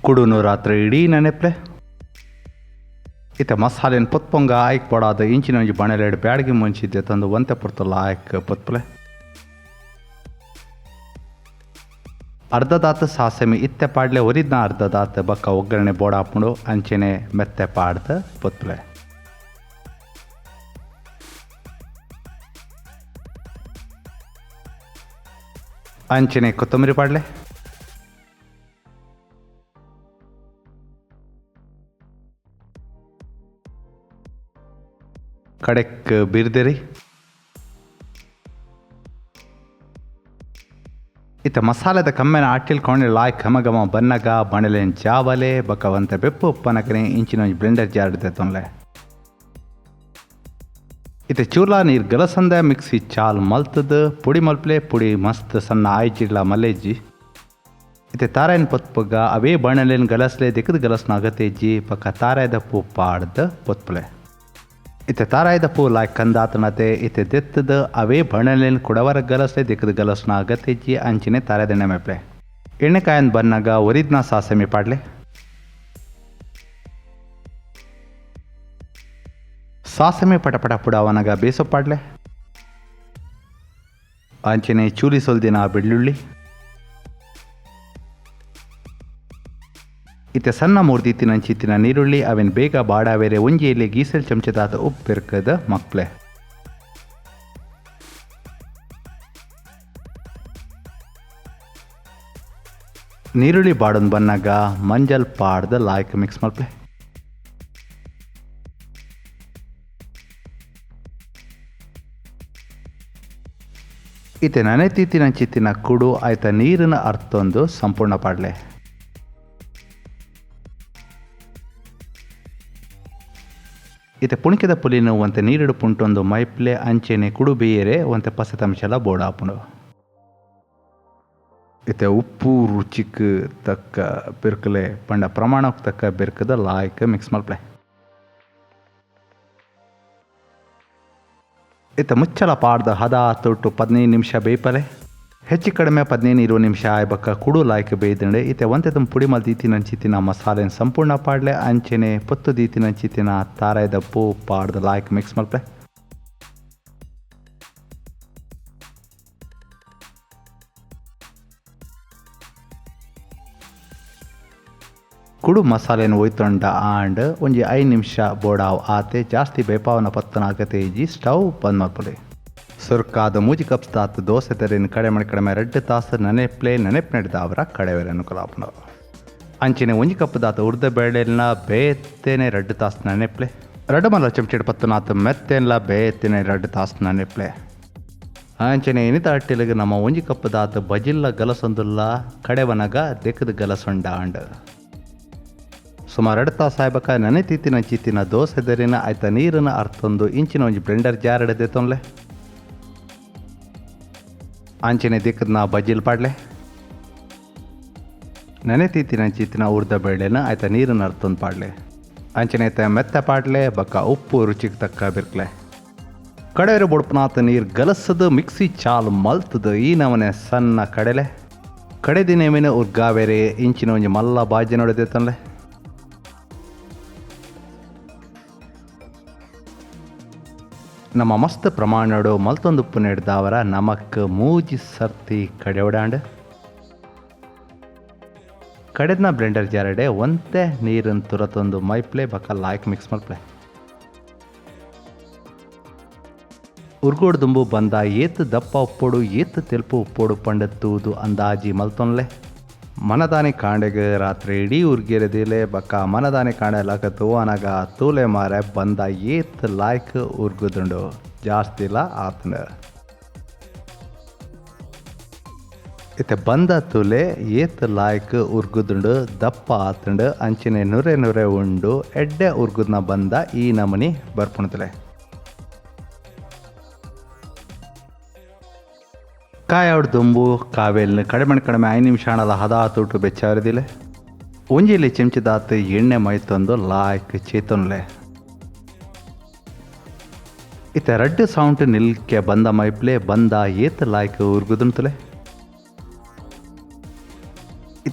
ಕುಡುನು ರಾತ್ರಿ ಇಡೀ ನೆನೆಪ್ಲೆ ಇತ್ತೆ ಮಸಾಲೆನ ಪೊತ್ಪೊಂಗ ಆಯ್ಕೆ ಪಡಾದ ಇಂಚಿನ ಒಂಜಿ ಬಣಲೆಡ್ ಬ್ಯಾಡ್ಗಿ ಮುಂಚಿದ್ದೆ ತಂದು ಒಂತೆ ಪುರ್ತಲ್ಲ ಆಯ್ಕೆ ಪೊತ್ಪಲೆ ಅರ್ಧ ದಾತ ಸಾಸೆಮಿ ಇತ್ತೆ ಪಾಡ್ಲೆ ಒರಿದ್ನ ಅರ್ಧ ದಾತ ಬಕ್ಕ ಒಗ್ಗರಣೆ ಬೋಡಾಪುಂಡು ಅಂಚೆನೆ ಮೆತ್ತೆ ಪಾಡ್ದ ಪೊತ್ಪಲೆ ಅಂಚೆನೆ ಕೊತ್ತಂಬರಿ ಪಾಡ್ಲೆ ಕಡೆಕ್ ಬಿರ್ದೆರಿ ಇತ್ತ ಮಸಾಲೆದ ಕಮ್ಮೆನ ಆಟಿಲ್ಕೊಂಡು ಲಾಯ್ ಘಮ ಬನ್ನಗ ಬಣಲೆನ್ ಜಾವಲೆ ಬಕವಂತ ಬೆಪ್ಪು ಉಪ್ಪನಕನೆ ಇಂಚಿನ ಬ್ಲೆಂಡರ್ ಜಾರ್ದೆ ತೊನ್ಲೆ ಇತ್ತೆ ಚೂರ್ಲಾ ನೀರು ಗಲಸಂದ ಮಿಕ್ಸಿ ಚಾಲ್ ಮಲ್ತದ ಪುಡಿ ಮಲ್ಪ್ಲೆ ಪುಡಿ ಮಸ್ತ್ ಸಣ್ಣ ಆಯ್ಜಿಡ್ಲ ಮಲ್ಲೆಜ್ಜಿ ಇತ್ತೆ ತಾರಾಯನ ಪೊತ್ಪಗ ಅವೇ ಬಣಲೆನ್ ಗಲಸ್ಲೆ ದಿಕ್ಕದ ಗಲಸ್ನ ಅಗತೆಜ್ಜಿ ಪಕ್ಕ ತಾರಾಯದ ಪೂ ಪಾಡ್ದ ಪೊತ್ಪಲೆ ಇತ್ತೆ ತಾರಾಯದ ಪೂ ಲಾಯ್ ಕಂದಾತನತೆ ಇತ್ತೆ ದೆತ್ತದ ಅವೇ ಬಣಲೆನ್ ಕುಡವರ ಗಲಸ್ಲೆ ದಿಕ್ಕದ ಗಲಸ್ನ ಅಗತೆಜ್ಜಿ ಅಂಚಿನೆ ತಾರಾಯದ ನೆಮೆಪ್ಲೆ ಎಣ್ಣೆಕಾಯನ್ ಬನ್ನಾಗ ಒರಿದ್ನ ಸಾಸೆಮಿ ಪಾಡ್ಲೆ ಸಾಸೆಮೆ ಪಟಪಟ ಪುಡಾವನಗ ಬೇಸೊ ಪಾಡ್ಲೆ ಅಂಚನೆ ಚೂಲಿ ಸೊಲ್ದಿನ ಬೆಳ್ಳುಳ್ಳಿ ಇತ್ತೆ ಸಣ್ಣ ಮೂರ್ದಿತ್ತಿನಂಚಿತ್ತಿನ ನೀರುಳ್ಳಿ ಅವೆನ್ ಬೇಗ ಬಾಡಾವೇರೆ ಒಂಜಿಯಲ್ಲಿ ಗೀಸಲ್ ಚಮಚದಾದ ಉಪ್ಪು ಬೆರ್ಕದ ಮಕ್ಳೆ ನೀರುಳ್ಳಿ ಬಾಡೊಂದು ಬನ್ನಾಗ ಮಂಜಲ್ ಪಾಡ್ದ ಲಾಯ್ಕ್ ಮಿಕ್ಸ್ ಮಲ್ಪೆ ಇತ್ತೆ ನನೆ ತೀತಿನಂಚಿತ್ತಿನ ಕುಡು ಆಯ್ತ ನೀರಿನ ಅರ್ಥೊಂದು ಸಂಪೂರ್ಣ ಪಾಡ್ಲೆ ಇತ್ತೆ ಪುಣಿಕೆದ ಪುಲಿನ ಒಂತೆ ನೀರಿಡು ಪುಂಟೊಂದು ಮೈಪ್ಲೆ ಅಂಚೆನೆ ಕುಡು ಬೇಯರೆ ಒಂತೆ ಪಸತಂಶಲ ಬೋಡಾಪುಂಡು ಇತ್ತೆ ಉಪ್ಪು ರುಚಿಕ್ ತಕ್ಕ ಬೆರ್ಕಲೆ ಪಂಡ ಪ್ರಮಾಣಕ್ಕೆ ತಕ್ಕ ಬೆರ್ಕದ ಲಾಯ್ಕ ಮಿಕ್ಸ್ ಮಲ್ಪಲೆ ಇತ್ತೆ ಮುಚ್ಚಲ ಪಾಡ್ದ ಹದ ತೊಟ್ಟು 15 ನಿಮಿಷ ಬೇಯ್ಪಲೆ ಹೆಚ್ಚು ಕಡಿಮೆ 15-20 ನಿಮಿಷ ಆಯ್ಬಕ್ಕ ಕುಡು ಲಾಯ್ಕ ಬೇಯ್ದಂಡೆ ಇತ್ತೆ ಒಂತೆ ತುಂಬ ಪುಡಿ ಮಲ್ದೀತಿನಂಚಿತ್ತಿನ ಮಸಾಲೆನ ಸಂಪೂರ್ಣ ಪಾಡ್ಲೆ ಅಂಚೆನೆ ಪೊತ್ತು ದೀತಿನಂಚಿತ್ತಿನ ತಾರಾಯದ ಪೂ ಪಾಡ್ದ ಲಾಯ್ಕ ಮಿಕ್ಸ್ ಮಲ್ಪಲೆ ಕುಡು ಮಸಾಲೆನ ಒಯ್ತೊಂಡ ಆಂಡ್ ಒಂಜಿ 5 ನಿಮಿಷ ಬೋಡಾವ್ ಆತೆ ಜಾಸ್ತಿ ಬೇಪಾವನ ಪತ್ತನ ಆಗತೆ ಇಜ್ಜಿ ಸ್ಟವ್ ಬಂದ್ ಮಲ್ಪಲೆ ಸುರ್ಕಾದ ಮೂಜಿ ಕಪ್ಸ್ದಾತ್ ದೋಸೆ ತೆರಿನ ಕಡಿಮೆ 2 ತಾಸು ನೆನೆಪ್ಲೆ ನೆನೆಪ್ನೆಡ್ದಾವರ ಕಡೆವೆರನ್ನು ಕಲಾಪನ ಅಂಚಿನ ಒಂಜಿ ಕಪ್ ದಾತ ಉರ್ದ ಬೇಳೆಲ್ನ ಬೇತ್ತೇನೆ 2 ತಾಸು ನೆನೆಪ್ಲೆ 2 ಮಲ ಚಮಚೆಡ್ ಪತ್ತನಾಥ ಮೆತ್ತೆಲ್ಲ ಬೇತ್ತೇನೆ 2 ತಾಸು ನೆನೆಪ್ಲೆ ಅಂಚನೆ ಎನಿತ ಅಟ್ಟಿಲಿಗೆ ನಮ್ಮ ಒಂಜಿ ಕಪ್ ದಾತ ಬಜಿಲ್ಲ ಗಲಸೊಂದುಲ್ಲ ಕಡೆವನಗ ದೆಕ್ಕದ ಗಲಸೊಂಡ ಆಂಡ್ ಸುಮಾರು 2 ತಾಸು ಆಯ್ಬಕ ನೆನೆ ತೀತಿನ ಚಿತ್ತಿನ ದೋಸೆ ದರಿನ ಆಯ್ತ ನೀರಿನ ಅರ್ಥೊಂದು ಇಂಚಿನ ಒಂಜಿ ಬ್ಲೆಂಡರ್ ಜಾರ್ ಹಿಡದೆ ತೊನ್ಲೆ ಅಂಚನೆ ದಿಕ್ಕದನ್ನ ಬಜ್ಜಿಲ್ ಪಾಡ್ಲೆ ನೆನೆ ತೀತಿನ ಚಿತ್ತಿನ ಉರ್ದ ಬೇಳೆನ ಆಯ್ತ ನೀರಿನ ಅರ್ಥೊಂದು ಪಾಡ್ಲೆ ಅಂಚನೆ ಆಯ್ತ ಮೆತ್ತ ಪಾಡ್ಲೆ ಬಕ್ಕ ಉಪ್ಪು ರುಚಿಗೆ ತಕ್ಕ ಬಿರ್ಕ್ಲೆ ಕಡೆಯರು ಬುಡ್ಪನಾಥ ನೀರು ಗಲಸದ ಮಿಕ್ಸಿ ಚಾಲ್ ಮಲ್ತದ ಈ ನಮನೆ ಸಣ್ಣ ಕಡೆಲೆ ಕಡೆ ದಿನೇಮಿನ ಉರ್ಗಾವೇರೆ ಇಂಚಿನ ಒಂಜಿ ಮಲ್ಲ ಬಾಜಿ ನೋಡಿದೆ ತನ್ಲೆ ನಮ್ಮ ಮಸ್ತ್ ಪ್ರಮಾಣಡು ಮಲ್ತೊಂದು ಉಪ್ಪು ನೆಡ್ದಾವರ ನಮಕ್ ಮೂಜಿ ಸರ್ತಿ ಕಡೆವಡಾಂಡ್ ಕಡೆದ್ನ ಬ್ಲೆಂಡರ್ ಜಾರಡೆ ಒಂತೆ ನೀರನ್ನು ತುರತೊಂದು ಮೈಪ್ಲೆ ಬಕ್ಕ ಲಾಯ್ಕ್ ಮಿಕ್ಸ್ ಮಲ್ಪ್ಲೆ ಉರ್ಗೋಡ್ ದುಂಬು ಬಂದ ಏತ್ ದಪ್ಪ ಉಪ್ಪೋಡು ಏತ್ ತೆಲ್ಪು ಉಪ್ಪೋಡು ಪಂಡತ್ತೂದು ಅಂದಾಜಿ ಮಲ್ತೊನ್ಲೆ ಮನದಾನಿ ಕಾಂಡೆಗೆ ರಾತ್ರಿ ಇಡೀ ಉರ್ಗಿರದಿಲೆ ಬಕ್ಕ ಮನದಾನಿ ಕಾಂಡೆ ಲಕ ತೂವನಗ ತೂಲೆ ಮಾರೆ ಬಂದ ಏತ್ ಲಾಯ್ಕ್ ಉರ್ಗುದುಂಡು ಜಾಸ್ತಿಲ ಆತನ ಇತ್ತೆ ಬಂದ ತೂಲೆ ಏತ್ ಲಾಯ್ಕ್ ಉರ್ಗುದುಂಡು ದಪ್ಪ ಆತಂಡು ಅಂಚಿನ ನುರೆ ಉಂಡು ಎಡ್ಡೆ ಉರ್ಗುದ್ನ ಬಂದ ಈ ನಮನಿ ಬರ್ಪುಣತಲೆ ಕಾಯಾವ್ಡು ದುಂಬು ಕಾವೇಲ್ನ ಕಡಿಮೆ 5 ನಿಮಿಷ ಹಣದ ಹದ ತೂಟು ಬೆಚ್ಚಾರದಿಲೆ ಒಂಜಿಲಿ ಚೆಂಚದಾತ ಎಣ್ಣೆ ಮೈತೊಂದು ಲಾಯ್ಕ್ ಚೇತೊನ್ಲೆ ಇತ್ತೆ 2 ಸೌಂಡ್ ನಿಲ್ಕೆ ಬಂದ ಮೈಪ್ಲೆ ಬಂದ ಏತ್ ಲಾಯ್ಕ್ ಉರ್ಗುದುಂತಲೆ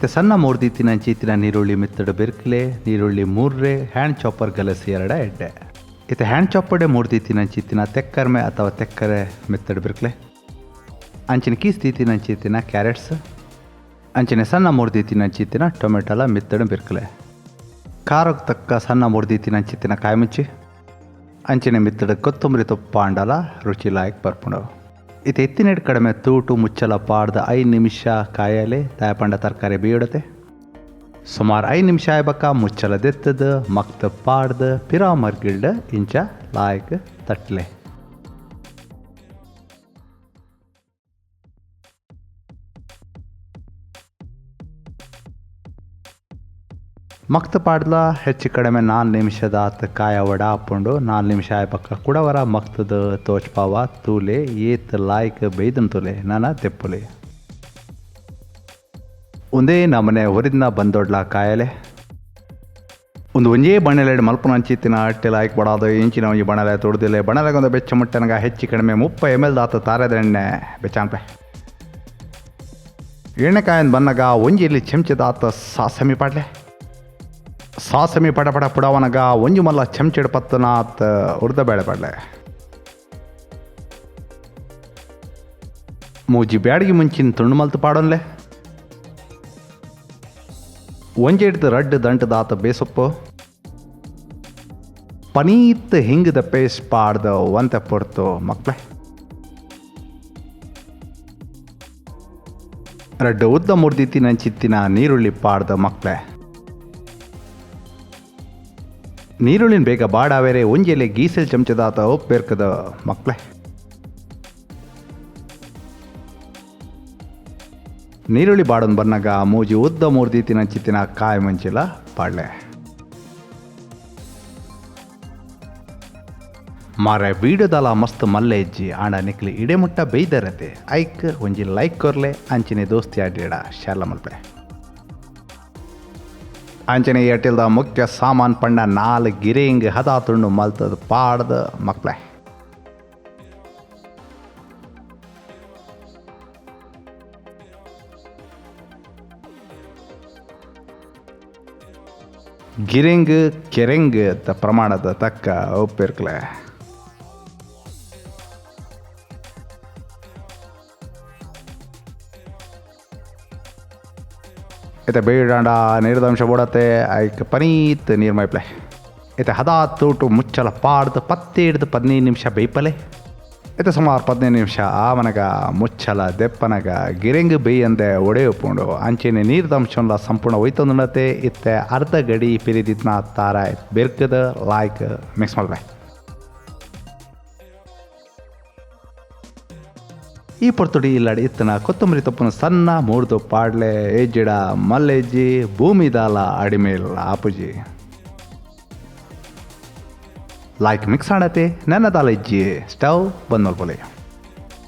ಇತ್ತೆ ಸಣ್ಣ ಮೂರ್ದಿತ್ತಿನಂಚಿ ಇತ್ತಿನ ನೀರುಳ್ಳಿ ಮಿತ್ತಡು ಬೆರ್ಕಲೆ ನೀರುಳ್ಳಿ ಮೂರ್ರೆ ಹ್ಯಾಂಡ್ ಚಾಪರ್ ಗಲಸಿ ಎರಡ ಎಡ್ಡೆ ಇತ್ತೆ ಹ್ಯಾಂಡ್ ಚಾಪರ್ಡೆ ಮೂರ್ದಿತ್ತಿನಂಚಿ ಇತ್ತಿನ ತೆಕ್ಕರ್ಮೆ ಅಥವಾ ತೆಕ್ಕರೆ ಮಿತ್ತಡು ಬೆರ್ಕಲೆ ಅಂಚಿನ ಕೀಸ್ ತೀತಿನಂಚಿ ಇತ್ತಿನ ಕ್ಯಾರೆಟ್ಸ್ ಅಂಚಿನ ಸಣ್ಣ ಮೂರ್ದಿತ್ತಿನಂಚಿ ಇತ್ತಿನ ಟೊಮೆಟೊಲ ಮಿತ್ತಡು ಬೆರ್ಕಲೆ ಖಾರಕ್ಕೆ ತಕ್ಕ ಸಣ್ಣ ಮೂರ್ದಿತ್ತಿನಂಚಿ ಇತ್ತಿನ ಕಾಯಿಮುಚ್ಚಿ ಅಂಚಿನ ಮಿತ್ತಡು ಕೊತ್ತಂಬರಿ ತುಪ್ಪ ಅಂಡಲ ರುಚಿ ಲಾಯಕ್ ಬರ್ಪುಂಡು ಇದು ಎತ್ತಿನೆಡ್ ಕಡಿಮೆ ತೂಟು ಮುಚ್ಚಲ ಪಾಡ್ದ 5 ನಿಮಿಷ ಕಾಯಲೆ ತಾಯಪಂಡ ತರಕಾರಿ ಬೇಯಡತೆ ಸುಮಾರು 5 ನಿಮಿಷ ಆಯ್ಬಕ್ಕ ಮುಚ್ಚಲ ದೆತ್ತದ ಮಕ್ತ ಪಾಡ್ದ ಪಿರಾ ಮರ್ಗಿಲ್ಡ ಇಂಚ ಲಾಯಕ್ ತಟ್ಲೆ ಮಕ್ತ ಪಾಡ್ಲ ಹೆಚ್ಚು ಕಡಿಮೆ 4 ನಿಮಿಷದ ಕಾಯ ವಡ ಹಾಕೊಂಡು 4 ನಿಮಿಷ ಆಯ್ಪಕ್ಕ ಕುಡವರ ಮಕ್ತದ ತೋಚ್ಪಾವ ತೂಲೆ ಏತ್ ಲಾಯ್ಕ್ ಬೇಯ್ದನ್ ತೂಲೆ ನಾನ ತೆಪ್ಪುಲೆ ಒಂದೇ ನಮನೆ ಹೊರಿದ್ನ ಬಂದೊಡ್ಲ ಕಾಯಲೆ ಒಂದೇ ಬಣ್ಣಲೆಡ್ ಮಲ್ಪನ ಹಂಚಿತ್ತಿನ ಅಟ್ಟೆ ಲಾಯ್ಕ್ ಬಡಾದು ಇಂಚಿನ ಒಂಜಿ ಬಣಲೆ ತೊಡ್ದಿಲ್ಲ ಬಣಲೆಗೆ ಒಂದು ಬೆಚ್ಚ ಮುಟ್ಟನಗ ಹೆಚ್ಚು ಕಡಿಮೆ 30 ml ದಾತ ತಾರದ ಎಣ್ಣೆ ಬೆಚ್ಚಾನ್ಪೆ ಎಣ್ಣೆಕಾಯನ್ ಬನ್ನಗ ಒಂಜಿಲಿ ಚೆಂಚದಾತ ಸಾಸಮಿ ಪಾಡ್ಲೆ ಸಾಸಮಿ ಪಡಪಡ ಪುಡವನಗ ಒಂಜು ಮಲ್ಲ ಚೆಂಚೆಡ್ ಪತ್ತನಾತ್ ಉರ್ದ ಬೇಳೆ ಪಡ್ಲೆ ಮೂಜಿ ಬ್ಯಾಡಿಗೆ ಮುಂಚಿನ ತುಂಡು ಮಲ್ತು ಪಾಡೋನ್ಲೆ ಒಂಜೆಡ್ದು ರಡ್ಡು ದಂಟದಾತ ಬೇಸೊಪ್ಪು ಪನೀತ್ ಹಿಂಗದ ಪೇಸ್ಟ್ ಪಾಡ್ದ ಒಂತೆ ಪೊರ್ತು ಮಕ್ಳೆ ರಡ್ಡು ಉದ್ದ ಮುರ್ದಿತ್ತಿನ ಚಿತ್ತಿನ ನೀರುಳ್ಳಿ ಪಾಡ್ದ ಮಕ್ಳೆ ನೀರುಳ್ಳಿನ ಬೇಗ ಬಾಡಾವೇರೆ ಒಂಜೆಲೆ ಗೀಸೆಲ್ ಚಮಚದಾತ ಉಪ್ಪೇರ್ಕದ ಮಕ್ಳೆ ನೀರುಳ್ಳಿ ಬಾಡನ್ ಬನ್ನಗ ಮೂಜಿ ಉದ್ದ ಮೂರ್ದಿತ್ತಿನ ಚಿತ್ತಿನ ಕಾಯಿ ಮುಂಚಿಲ ಪಾಡ್ಲೆ ಮಾರೆ ವೀಡಿಯೋದಲ್ಲ ಮಸ್ತ್ ಮಲ್ಲೆ ಇಜ್ಜಿ ಆಂಡ ನಿಕ್ಲಿ ಇಡೆ ಮುಟ್ಟ ಬೇಯ್ದರತೆ ಐಕ್ ಒಂಜಿ ಲೈಕ್ ಕೊರ್ಲೆ ಅಂಚಿನ ದೋಸ್ತಿ ಆಡಿಡ ಶಾಲ ಮಲ್ಪೆ ಅಂಚನೆ ಎಟ್ಟಿಲ್ದ ಮುಖ್ಯ ಸಾಮಾನು ಪಂಡ 4 ಗಿರಿಂಗ್ ಹದ ತುಂಡು ಮಲ್ತದ ಪಾಡ್ದ ಮಕ್ಳೆ ಗಿರಿಂಗ್ ಕೆರೆಂಗ್ ಪ್ರಮಾಣದ ತಕ್ಕ ಉಪ್ಪಿರ್ಕಲೆ ಇತ್ತೆ ಬೇಡಾಂಡ ನೀರಿದಂಶ ಬೋಡತ್ತೆ ಐಕ್ ಪನೀತ್ ನೀರು ಮೈಪ್ಲೆ ಇತ್ತೆ ಹದ ತೂಟು ಮುಚ್ಚಲ ಪಾಡ್ದು 15 ನಿಮಿಷ ಬೇಯ್ಪಲೆ ಇತ್ತೆ ಸುಮಾರು 15 ನಿಮಿಷ ಆವನಗ ಮುಚ್ಚಲ ದೆಪ್ಪನಗ ಗಿರಿಂಗ್ ಬೇಯಂದೆ ಒಡೆ ಉಪ್ಪುಂಡು ಅಂಚಿನ ನೀರಿದಂಶಲ್ಲ ಸಂಪೂರ್ಣ ಒಯ್ತಂದುಂಡತೆ ಇತ್ತೆ ಅರ್ಧ ಗಡಿ ಪಿರಿದಿತ್ನ ತಾರ ಬೆರ್ಕದ ಲಾಯ್ಕ್ ಮಿಕ್ಸ್ ಮಲ್ಪೆ ಈ ಪೊರ್ತುಡಿ ಇಲ್ಲಡಿ ಇತ್ತನ ಕೊತ್ತಂಬರಿ ತೊಪ್ಪನ ಸಣ್ಣ ಮೂಡ್ದು ಪಾಡ್ಲೆ ಎಜ್ಜಿಡ ಮಲ್ಲೆಜ್ಜಿ ಭೂಮಿ ದಾಲ ಅಡಿಮೇಲ್ ಆಪುಜಿ ಲಾಯ್ಕ್ ಮಿಕ್ಸ್ ಆಡತೆ ನನ್ನ ದಾಲ ಇಜ್ಜಿ ಸ್ಟವ್ ಬಂದ್ ಮಲ್ಪೊಲೆ